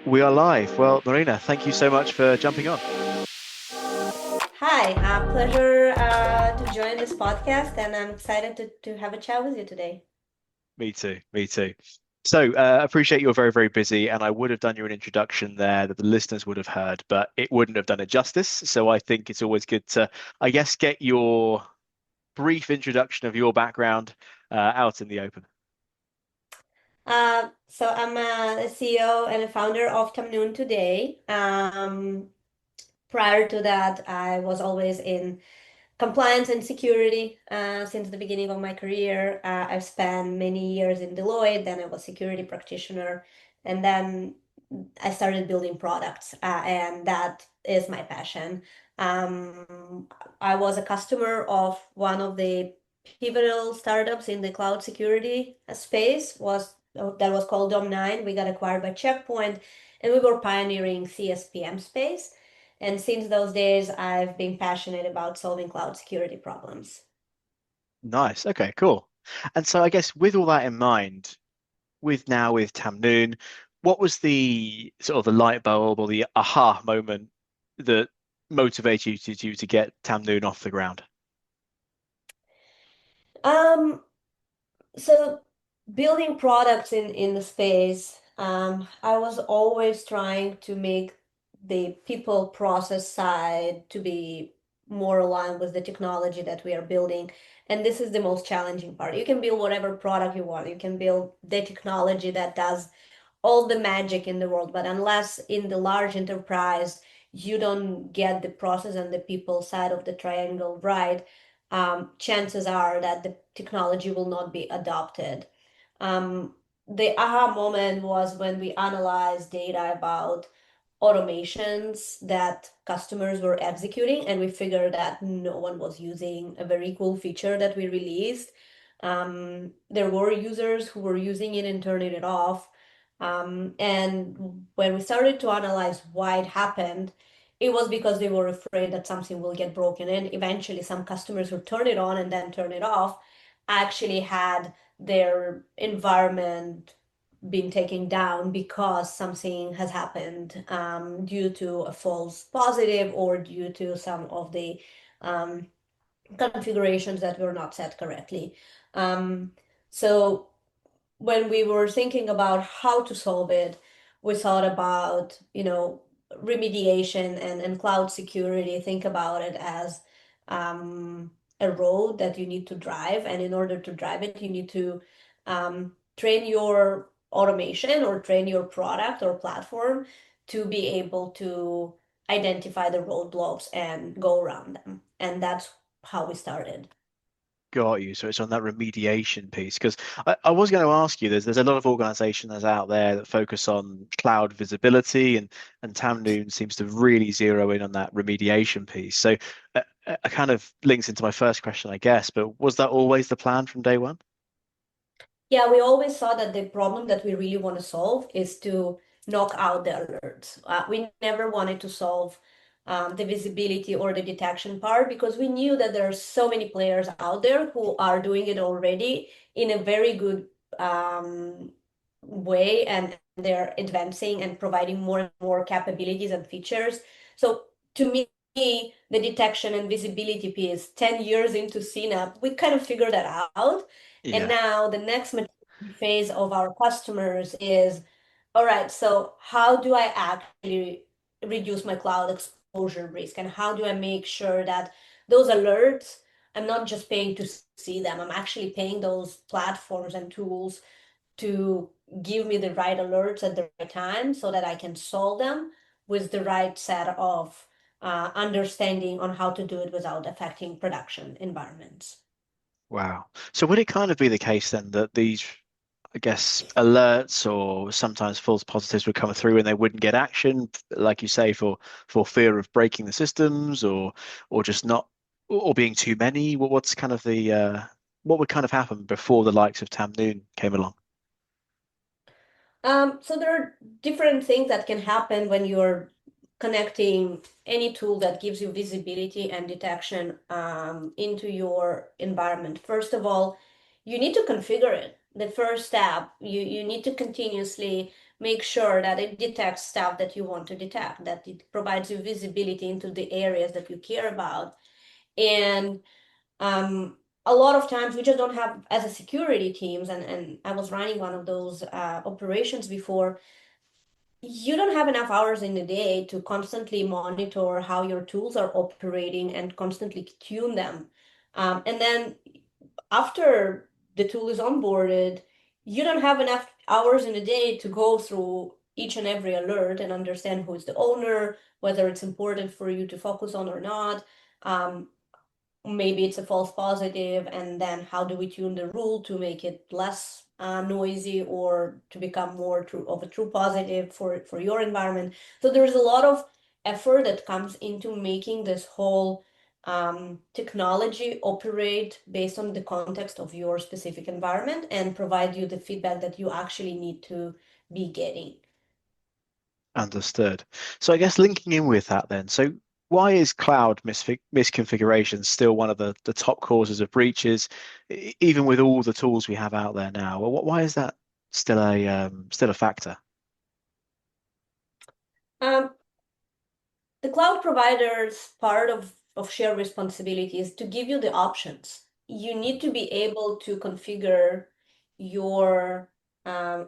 We are live. Well, Marina, thank you so much for jumping on. Hi, pleasure to join this podcast, and I'm excited to have a chat with you today. Me too. Me too. So, appreciate you're very, very busy, and I would have done you an introduction there that the listeners would have heard, but it wouldn't have done it justice. So, I think it's always good to, I guess, get your brief introduction of your background out in the open. So I'm a CEO and a founder of Tamnoon today. Prior to that, I was always in compliance and security since the beginning of my career. I've spent many years in Deloitte, then I was security practitioner, and then I started building products, and that is my passion. I was a customer of one of the pivotal startups in the cloud security space was that was called Dom9. We got acquired by Checkpoint, and we were pioneering CSPM space. And since those days, I've been passionate about solving cloud security problems. Nice. Okay, cool. And so, I guess with all that in mind, with Tamnoon, what was the sort of the light bulb or the aha moment that motivated you to get Tamnoon off the ground? Um, So building products in the space, I was always trying to make the people process side to be more aligned with the technology that we are building. And this is the most challenging part. You can build whatever product you want. You can build the technology that does all the magic in the world, but unless in the large enterprise you don't get the process and the people side of the triangle right, chances are that the technology will not be adopted. The aha moment was when we analyzed data about automations that customers were executing, and we figured that no one was using a very cool feature that we released. There were users who were using it and turning it off. And when we started to analyze why it happened, it was because they were afraid that something will get broken. And eventually, some customers who turn it on and then turn it off actually had their environment been taken down because something has happened due to a false positive or due to some of the um, configurations that were not set correctly. Um, so when we were thinking about how to solve it, we thought about, remediation and cloud security. Think about it as a road that you need to drive. And in order to drive it, you need to train your automation or train your product or platform to be able to identify the roadblocks and go around them. And that's how we started. Got you. So it's on that remediation piece because I was going to ask you. There's a lot of organisations out there that focus on cloud visibility, and Tamnoon seems to really zero in on that remediation piece. So kind of links into my first question, I guess. But was that always the plan from day one? Yeah, we always saw that the problem that we really want to solve is to knock out the alerts. We never wanted to solve the visibility or the detection part because we knew that there are so many players out there who are doing it already in a very good way, and they're advancing and providing more and more capabilities and features. So to me, the detection and visibility piece, 10 years into CNAP, we kind of figured that out. And Yeah. now the next maturity phase of our customers is, all right, so how do I actually reduce my cloud exposure risk? And how do I make sure that those alerts, I'm not just paying to see them, I'm actually paying those platforms and tools to give me the right alerts at the right time so that I can solve them with the right set of understanding on how to do it without affecting production environments. Wow. So would it kind of be the case then that these, I guess, alerts or sometimes false positives would come through and they wouldn't get action, like you say, for fear of breaking the systems or just not or being too many? What's kind of the what would kind of happen before the likes of Tamnoon came along? So there are different things that can happen when you're connecting any tool that gives you visibility and detection into your environment. First of all, you need to configure it. The first step, you need to continuously make sure that it detects stuff that you want to detect, that it provides you visibility into the areas that you care about. And um, a lot of times we just don't have, as a security teams, and I was running one of those operations before, you don't have enough hours in the day to constantly monitor how your tools are operating and constantly tune them. And then after the tool is onboarded, you don't have enough hours in a day to go through each and every alert and understand who is the owner, whether it's important for you to focus on or not. Um, Maybe it's a false positive, and then how do we tune the rule to make it less noisy or to become more true of a true positive for your environment. So there is a lot of effort that comes into making this whole technology operate based on the context of your specific environment and provide you the feedback that you actually need to be getting. Understood. So I guess linking in with that then, so why is cloud misconfiguration still one of the top causes of breaches, even with all the tools we have out there now? Well, why is that still a factor? Um, The cloud provider's part of shared responsibility is to give you the options. You need to be able to configure your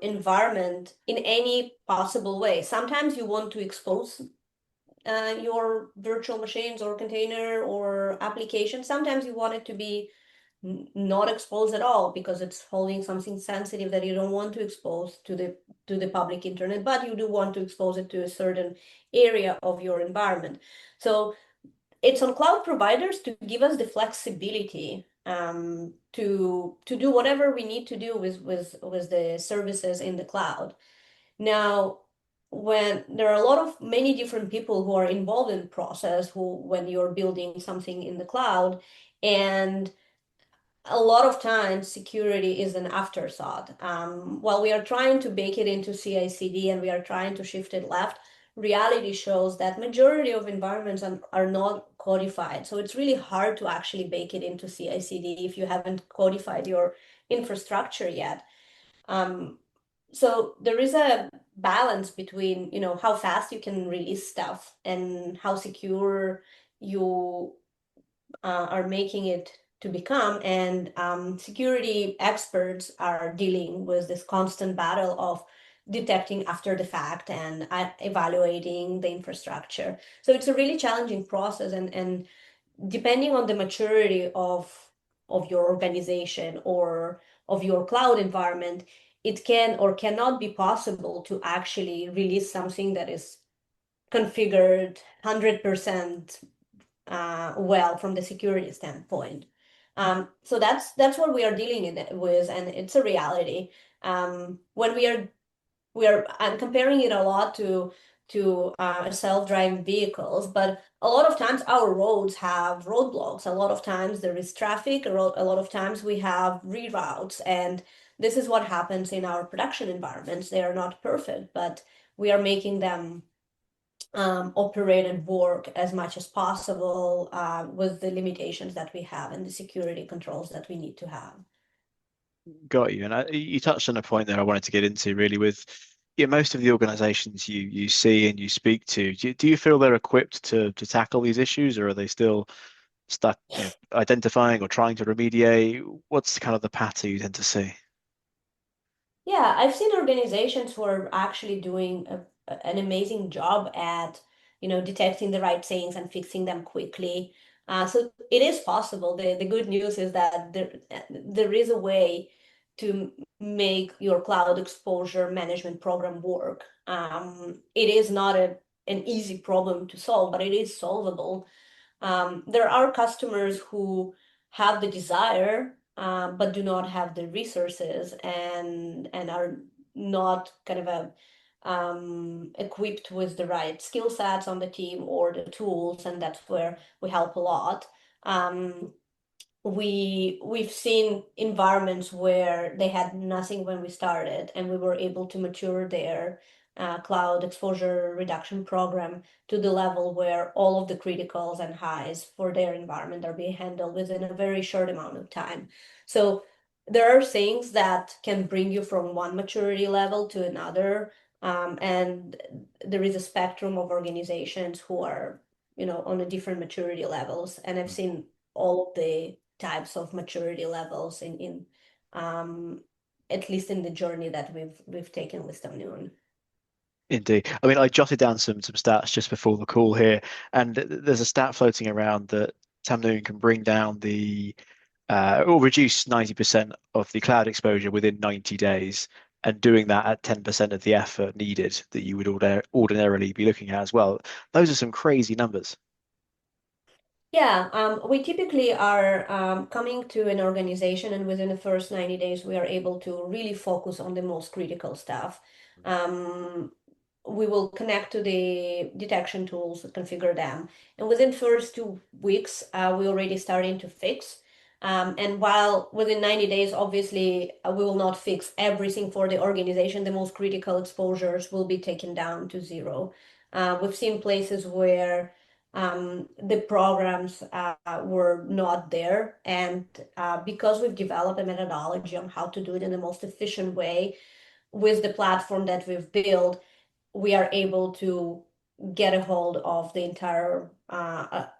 environment in any possible way. Sometimes you want to expose your virtual machines or container or application. Sometimes you want it to be not exposed at all because it's holding something sensitive that you don't want to expose to the public internet, but you do want to expose it to a certain area of your environment. So it's on cloud providers to give us the flexibility to do whatever we need to do with the services in the cloud. Now, when there are a lot of many different people who are involved in the process, who when you're building something in the cloud, and a lot of times security is an afterthought. While we are trying to bake it into CI/CD and we are trying to shift it left, reality shows that majority of environments are not codified. So it's really hard to actually bake it into CI/CD if you haven't codified your infrastructure yet. Um, so there is a balance between, how fast you can release stuff and how secure you are making it to become. And security experts are dealing with this constant battle of detecting after the fact and evaluating the infrastructure. So it's a really challenging process, and depending on the maturity of your organization or of your cloud environment, it can or cannot be possible to actually release something that is configured 100% well from the security standpoint. So that's what we are dealing with, and it's a reality. When I'm comparing it a lot to self-driving vehicles, but a lot of times our roads have roadblocks. A lot of times there is traffic. A lot of times we have reroutes, and this is what happens in our production environments. They are not perfect, but we are making them operate and work as much as possible with the limitations that we have and the security controls that we need to have. Got you. And you touched on a point there I wanted to get into really with most of the organizations you see and you speak to. Do you feel they're equipped to tackle these issues, or are they still stuck, identifying or trying to remediate? What's kind of the pattern you tend to see? Yeah, I've seen organizations who are actually doing an amazing job at, detecting the right things and fixing them quickly. So it is possible. The good news is that there is a way to make your cloud exposure management program work. It is not an easy problem to solve, but it is solvable. There are customers who have the desire, but do not have the resources and are not kind of equipped with the right skill sets on the team or the tools, and that's where we help a lot. Um, we've seen environments where they had nothing when we started, and we were able to mature their cloud exposure reduction program to the level where all of the criticals and highs for their environment are being handled within a very short amount of time. So there are things that can bring you from one maturity level to another. And there is a spectrum of organizations who are, on a different maturity levels. And I've seen all of the types of maturity levels in um, at least in the journey that we've taken with Tamnoon. Indeed. I mean, I jotted down some stats just before the call here, and there's a stat floating around that Tamnoon can bring down the or reduce 90% of the cloud exposure within 90 days, and doing that at 10% of the effort needed that you would ordinarily be looking at as well. Those are some crazy numbers. Yeah, we typically are coming to an organization, and within the first 90 days, we are able to really focus on the most critical stuff. Um, we will connect to the detection tools, configure them, and within first 2 weeks, we already starting to fix. And while within 90 days, obviously, we will not fix everything for the organization, the most critical exposures will be taken down to zero. We've seen places where the programs were not there. And because we've developed a methodology on how to do it in the most efficient way with the platform that we've built, we are able to get a hold of the entire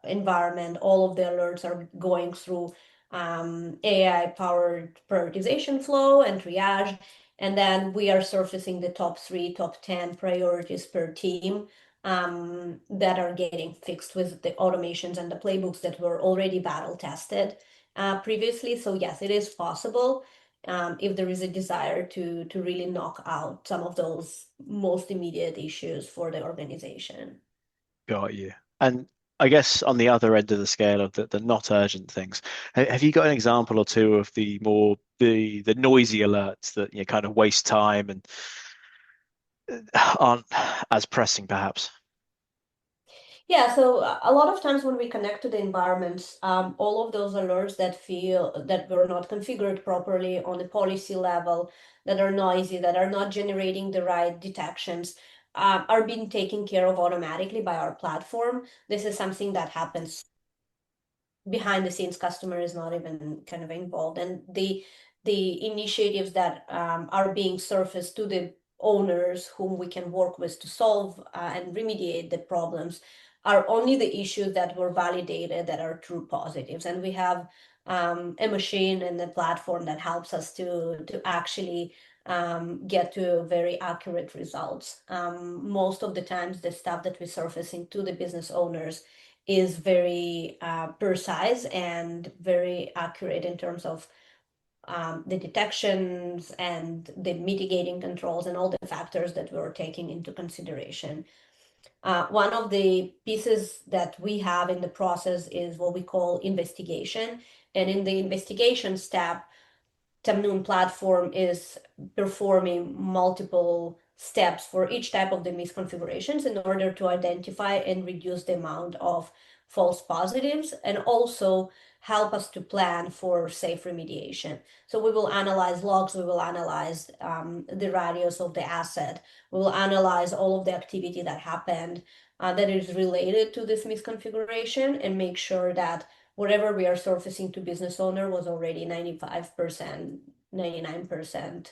environment. All of the alerts are going through AI-powered prioritization flow and triage. And then we are surfacing the top 3, top 10 priorities per team that are getting fixed with the automations and the playbooks that were already battle tested previously. So yes, it is possible if there is a desire to really knock out some of those most immediate issues for the organization. Got you. And I guess on the other end of the scale of the not urgent things, have you got an example or two of the more the noisy alerts that kind of waste time and aren't as pressing, perhaps? Yeah, so a lot of times when we connect to the environments, all of those alerts that feel that were not configured properly on the policy level, that are noisy, that are not generating the right detections, are being taken care of automatically by our platform. This is something that happens behind the scenes. Customer is not even kind of involved, and the initiatives that are being surfaced to the owners whom we can work with to solve and remediate the problems are only the issues that were validated that are true positives. And we have a machine and a platform that helps us to actually get to very accurate results. Most of the times the stuff that we're surfacing to the business owners is very precise and very accurate in terms of the detections and the mitigating controls and all the factors that we're taking into consideration. One of the pieces that we have in the process is what we call investigation. And in the investigation step, Tamnoon platform is performing multiple steps for each type of the misconfigurations in order to identify and reduce the amount of false positives and also help us to plan for safe remediation. So we will analyze logs, we will analyze the radius of the asset, we will analyze all of the activity that happened that is related to this misconfiguration and make sure that whatever we are surfacing to business owner was already 95%, 99%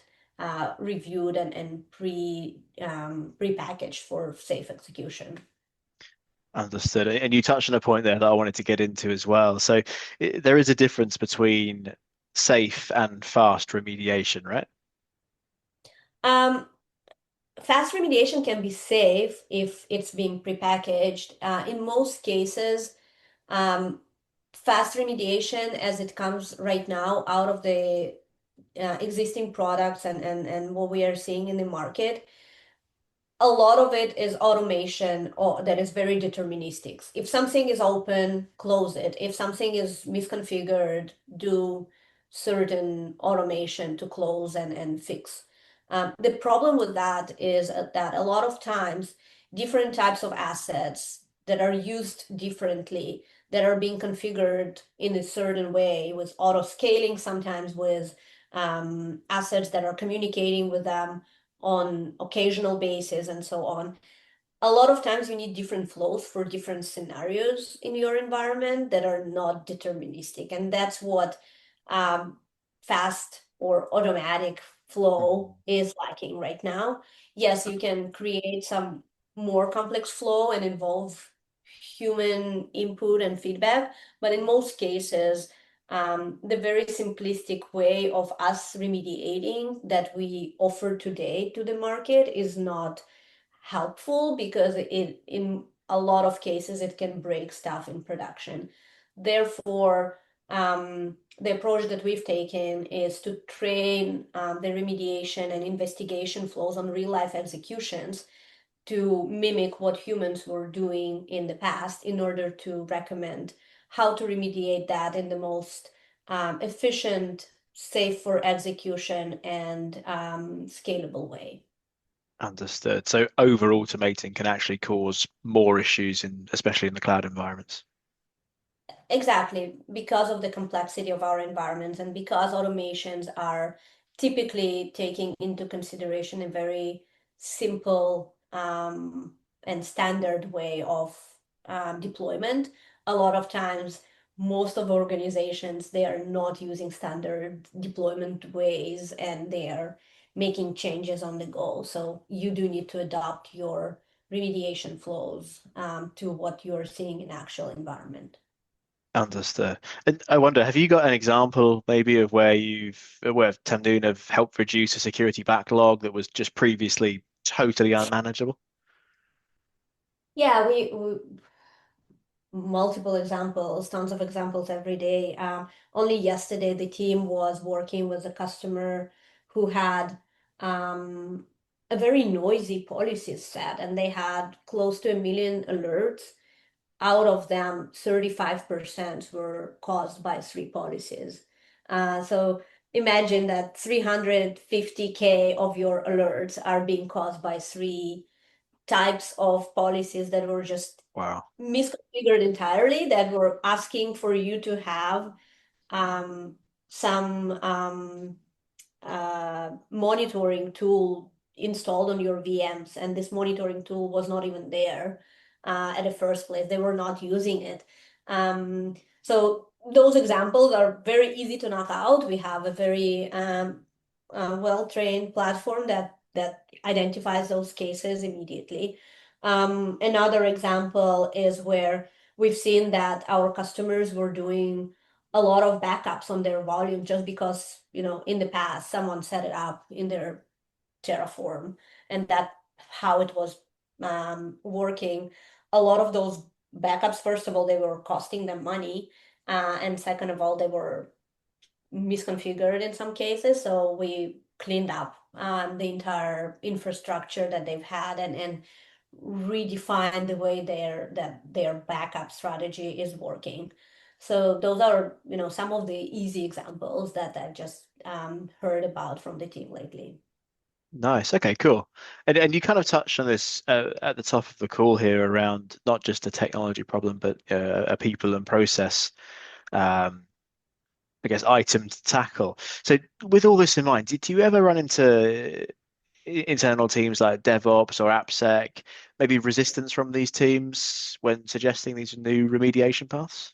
reviewed and pre-packaged for safe execution. Understood. And you touched on a point there that I wanted to get into as well. So there is a difference between safe and fast remediation, right? Um, Fast remediation can be safe if it's being prepackaged. In most cases, um, fast remediation as it comes right now out of the existing products and what we are seeing in the market, a lot of it is automation or that is very deterministic. If something is open, close it. If something is misconfigured, do certain automation to close and fix. The problem with that is that a lot of times different types of assets that are used differently, that are being configured in a certain way with auto scaling, sometimes with assets that are communicating with them on occasional basis and so on. A lot of times you need different flows for different scenarios in your environment that are not deterministic. And that's what fast or automatic flow Mhm. is lacking right now. Yes, you can create some more complex flow and involve human input and feedback, but in most cases, the very simplistic way of us remediating that we offer today to the market is not helpful because in a lot of cases it can break stuff in production. Therefore, the approach that we've taken is to train the remediation and investigation flows on real life executions to mimic what humans were doing in the past in order to recommend how to remediate that in the most efficient, safe for execution, and scalable way. Understood. So over automating can actually cause more issues in, especially in the cloud environments. Exactly, because of the complexity of our environments and because automations are typically taking into consideration a very simple and standard way of deployment. A lot of times, most of organizations, they are not using standard deployment ways and they are making changes on the go. So you do need to adopt your remediation flows to what you're seeing in actual environment. Understood. And I wonder, have you got an example maybe of where Tamnoon have helped reduce a security backlog that was just previously totally unmanageable? Yeah, we multiple examples, tons of examples every day. Only yesterday, the team was working with a customer who had um, a very noisy policy set, and they had close to 1 million alerts. Out of them, 35% were caused by three policies. So imagine that 350K of your alerts are being caused by three types of policies that were just Wow. misconfigured entirely, that were asking for you to have um, some monitoring tool installed on your VMs, and this monitoring tool was not even there at the first place. They were not using it. So those examples are very easy to knock out. We have a very well-trained platform that identifies those cases immediately. Another example is where we've seen that our customers were doing a lot of backups on their volume just because, in the past, someone set it up in their Terraform and that how it was working. A lot of those backups, first of all, they were costing them money. And second of all, they were misconfigured in some cases. So we cleaned up the entire infrastructure that they've had and redefined the way their backup strategy is working. So those are, some of the easy examples that I've just heard about from the team lately. Nice. Okay, cool. And you kind of touched on this at the top of the call here around not just a technology problem, but a people and process, um, I guess, item to tackle. So with all this in mind, did you ever run into internal teams like DevOps or AppSec, maybe resistance from these teams when suggesting these new remediation paths?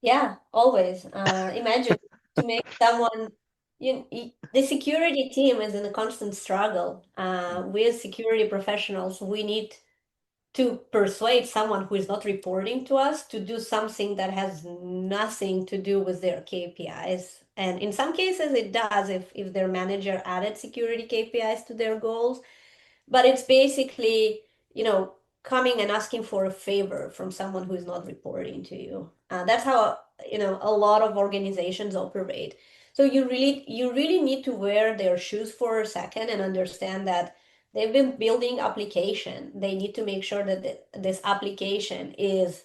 Yeah, always. Imagine to make someone, the security team is in a constant struggle. We as security professionals, we need to persuade someone who is not reporting to us to do something that has nothing to do with their KPIs. And in some cases, it does if their manager added security KPIs to their goals. But it's basically, coming and asking for a favor from someone who is not reporting to you. That's how, a lot of organizations operate. So you really need to wear their shoes for a second and understand that they've been building application. They need to make sure that this application is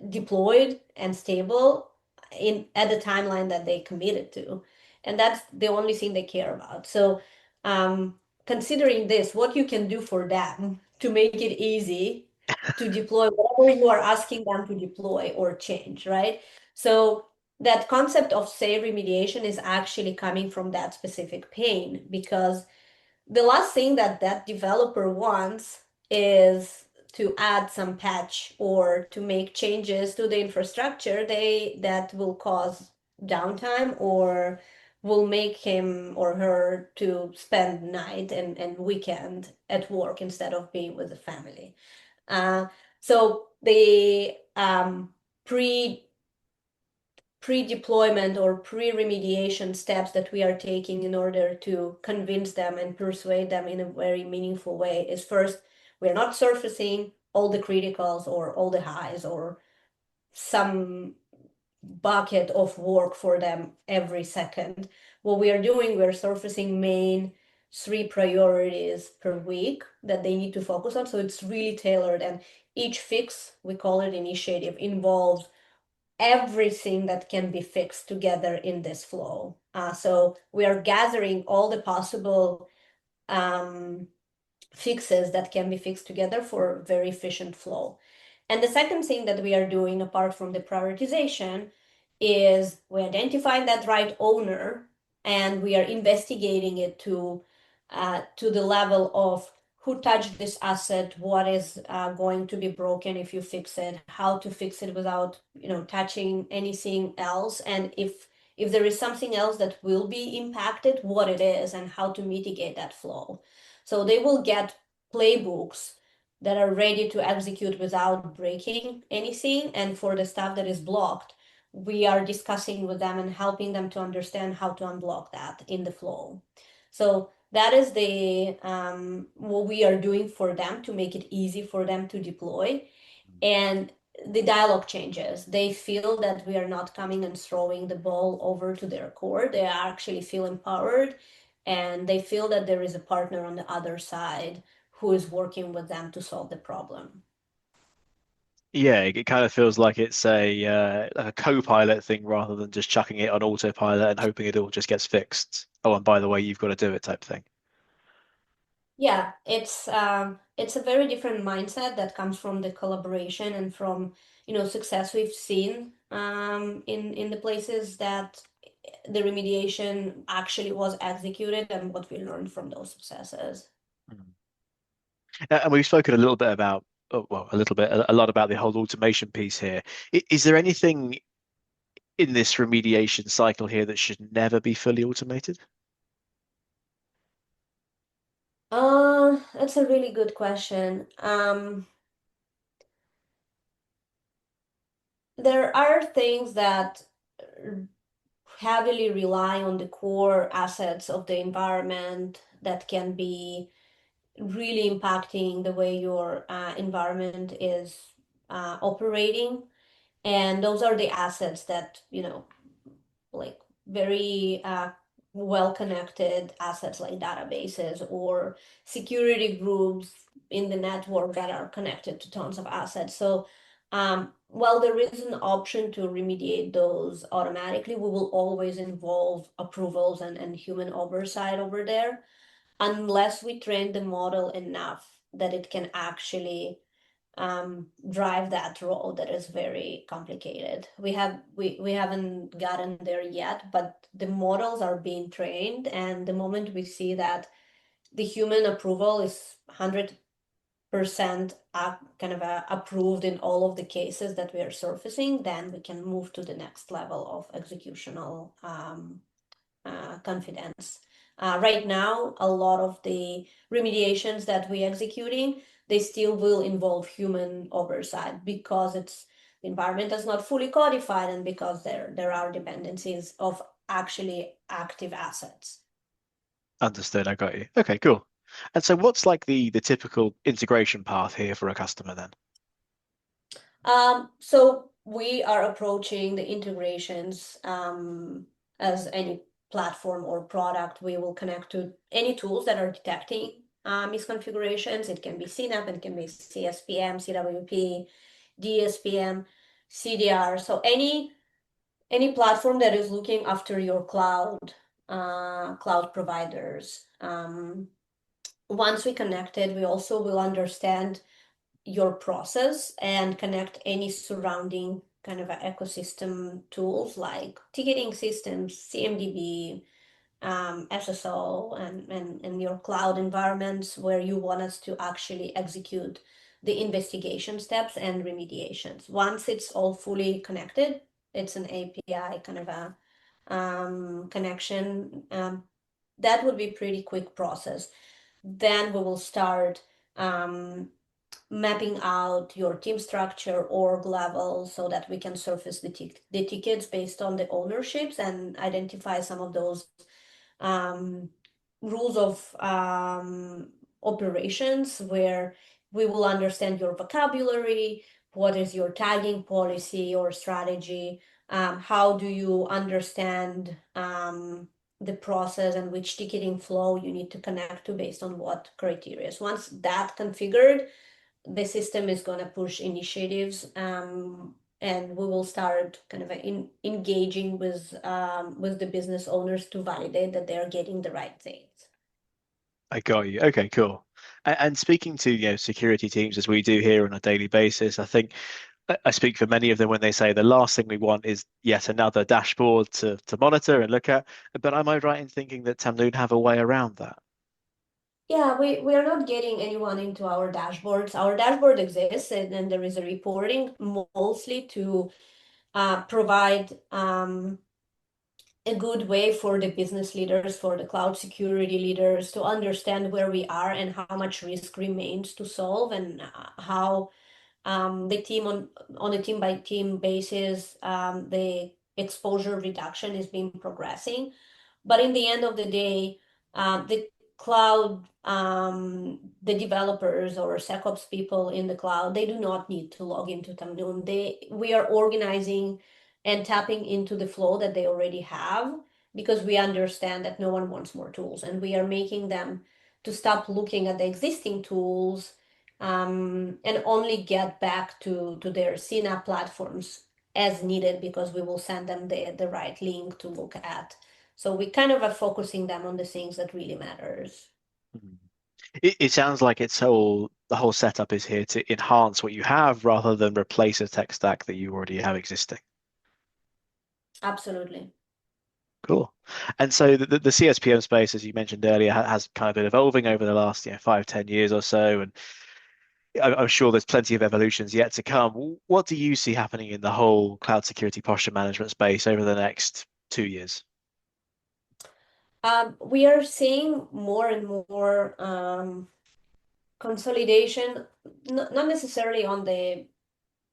deployed and stable in at the timeline that they committed to. And that's the only thing they care about. So considering this, what you can do for them to make it easy to deploy whatever you are asking them to deploy or change, right? So that concept of say remediation is actually coming from that specific pain because the last thing that that developer wants is to add some patch or to make changes to the infrastructure that will cause downtime or will make him or her to spend night and weekend at work instead of being with the family. Uh, so the pre-deployment or pre-remediation steps that we are taking in order to convince them and persuade them in a very meaningful way is first, we're not surfacing all the criticals or all the highs or some bucket of work for them every second. What we are doing, we're surfacing main three priorities per week that they need to focus on. So it's really tailored, and each fix, we call it initiative, involves everything that can be fixed together in this flow. So we are gathering all the possible um, fixes that can be fixed together for very efficient flow. And the second thing that we are doing, apart from the prioritization, is we identify that right owner and we are investigating it to the level of who touched this asset, what is going to be broken if you fix it, how to fix it without touching anything else, and if there is something else that will be impacted, what it is and how to mitigate that flow. So they will get playbooks that are ready to execute without breaking anything. And for the stuff that is blocked, we are discussing with them and helping them to understand how to unblock that in the flow. So that is the what we are doing for them to make it easy for them to deploy. And the dialogue changes. They feel that we are not coming and throwing the ball over to their core. They actually feel empowered and they feel that there is a partner on the other side who is working with them to solve the problem. Yeah, it kind of feels like it's like a co-pilot thing rather than just chucking it on autopilot and hoping it all just gets fixed. Oh, and by the way, you've got to do it type thing. Yeah, it's a very different mindset that comes from the collaboration and from success we've seen in the places that the remediation actually was executed and what we learned from those successes. Mm. And we've spoken a little bit about, oh, well, a little bit, a lot about the whole automation piece here. Is there anything in this remediation cycle here that should never be fully automated? That's a really good question. There are things that heavily rely on the core assets of the environment that can be really impacting the way your environment is operating. And those are the assets that, like very well connected assets like databases or security groups in the network that are connected to tons of assets. So while there is an option to remediate those automatically, we will always involve approvals and human oversight over there unless we train the model enough that it can actually drive that role that is very complicated. We haven't gotten there yet, but the models are being trained, and the moment we see that the human approval is 100% kind of approved in all of the cases that we are surfacing, then we can move to the next level of executional confidence. Right now, a lot of the remediations that we're executing, they still will involve human oversight because the environment is not fully codified and because there are dependencies of actually active assets. Understood. I got you. Okay, cool. And so what's like the typical integration path here for a customer then? So we are approaching the integrations as any platform or product. We will connect to any tools that are detecting misconfigurations. It can be CNAP, it can be CSPM, CWP, DSPM, CDR. So any platform that is looking after your cloud providers. Once we connected, we also will understand your process and connect any surrounding kind of ecosystem tools like ticketing systems, CMDB, SSO, and your cloud environments where you want us to actually execute the investigation steps and remediations. Once it's all fully connected, it's an API kind of connection, that would be pretty quick process. Then we will start mapping out your team structure, org level, so that we can surface the tickets based on the ownerships and identify some of those um, rules of operations where we will understand your vocabulary, what is your tagging policy or strategy, how do you understand the process and which ticketing flow you need to connect to based on what criteria. So once that configured, the system is going to push initiatives, and we will start kind of engaging with the business owners to validate that they're getting the right things. I got you. Okay, cool. And speaking to, security teams as we do here on a daily basis, I think I speak for many of them when they say the last thing we want is yet another dashboard to monitor and look at. But am I right in thinking that Tamnoon have a way around that? Yeah, we are not getting anyone into our dashboards. Our dashboard exists, and then there is a reporting mostly to provide a good way for the business leaders, for the cloud security leaders to understand where we are and how much risk remains to solve, and how the team on a team by team basis, the exposure reduction is being progressing. But in the end of the day, the cloud, the developers or SecOps people in the cloud, they do not need to log into Tamnoon. We are organizing and tapping into the flow that they already have, because we understand that no one wants more tools, and we are making them to stop looking at the existing tools, and only get back to their CNAP platforms as needed, because we will send them the right link to look at. So we kind of are focusing them on the things that really matters. Mhm. It sounds like the whole setup is here to enhance what you have rather than replace a tech stack that you already have existing. Absolutely. Cool. And so the CSPM space, as you mentioned earlier, has kind of been evolving over the last, 5, 10 years or so. And I'm sure there's plenty of evolutions yet to come. What do you see happening in the whole cloud security posture management space over the next 2 years? We are seeing more and more consolidation, not necessarily on the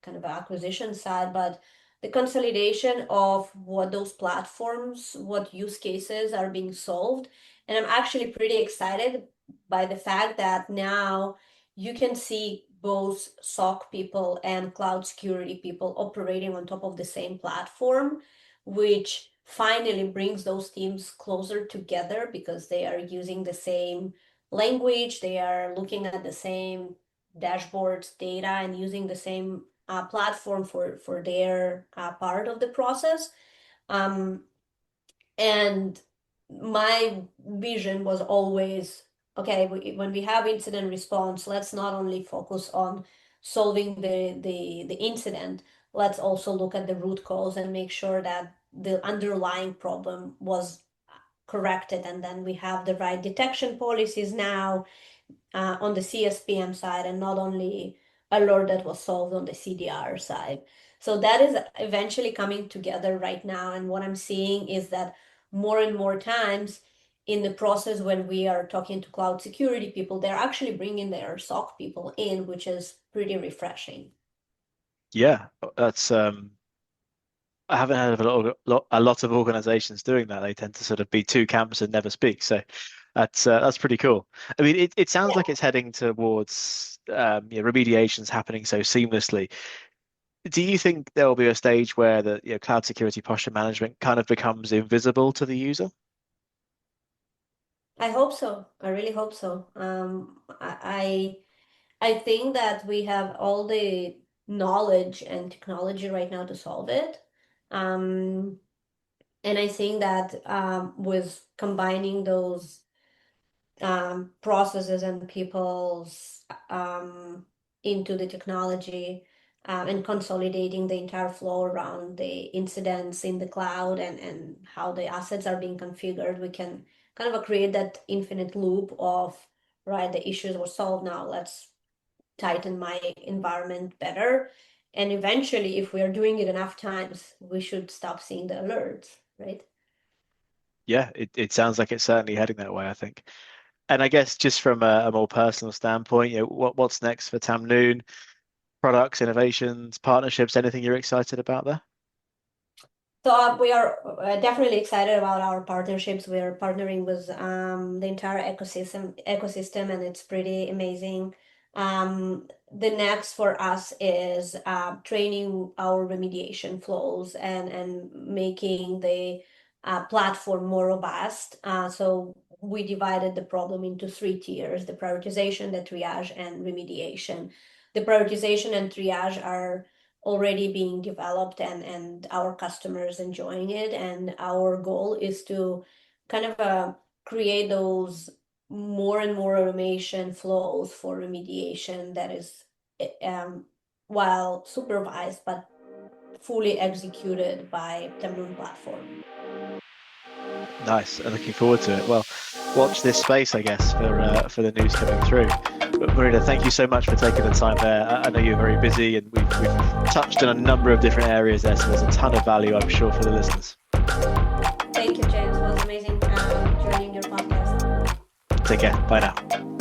kind of acquisition side, but the consolidation of what those platforms, what use cases are being solved. And I'm actually pretty excited by the fact that now you can see both SOC people and cloud security people operating on top of the same platform, which finally brings those teams closer together because they are using the same language, they are looking at the same dashboards, data, and using the same platform for their part of the process. Um, and my vision was always, okay, when we have incident response, let's not only focus on solving the incident, let's also look at the root cause and make sure that the underlying problem was corrected. And then we have the right detection policies now on the CSPM side, and not only alert that was solved on the CDR side. So that is eventually coming together right now. And what I'm seeing is that more and more times in the process, when we are talking to cloud security people, they're actually bringing their SOC people in, which is pretty refreshing. Yeah, that's I haven't heard of a lot of organizations doing that. They tend to sort of be two camps and never speak. So that's pretty cool. I mean, it sounds like it's heading towards remediations happening so seamlessly. Do you think there will be a stage where the cloud security posture management kind of becomes invisible to the user? I hope so. I really hope so. I think that we have all the knowledge and technology right now to solve it. Um, and I think that with combining those processes and people's into the technology, and consolidating the entire flow around the incidents in the cloud, and how the assets are being configured, we can kind of create that infinite loop of, right, the issues were solved, now let's tighten my environment better. And eventually, if we are doing it enough times, we should stop seeing the alerts, right? Yeah, it sounds like it's certainly heading that way, I think. And I guess just from a more personal standpoint, what's next for Tamnoon? Products, innovations, partnerships, anything you're excited about there? So we are definitely excited about our partnerships. We are partnering with the entire ecosystem, and it's pretty amazing. The next for us is training our remediation flows and making the platform more robust. So we divided the problem into three tiers: the prioritization, the triage, and remediation. The prioritization and triage are already being developed and our customers enjoying it. And our goal is to kind of create those more and more automation flows for remediation that is um, while supervised but fully executed by Tamnoon platform. Nice. And looking forward to it. Well, watch this space, I guess, for the news coming through. But Marina, thank you so much for taking the time there. I know you're very busy, and we've touched on a number of different areas there, so there's a ton of value, I'm sure, for the listeners. Thank you, James. It was amazing joining your podcast. Take care. Bye now.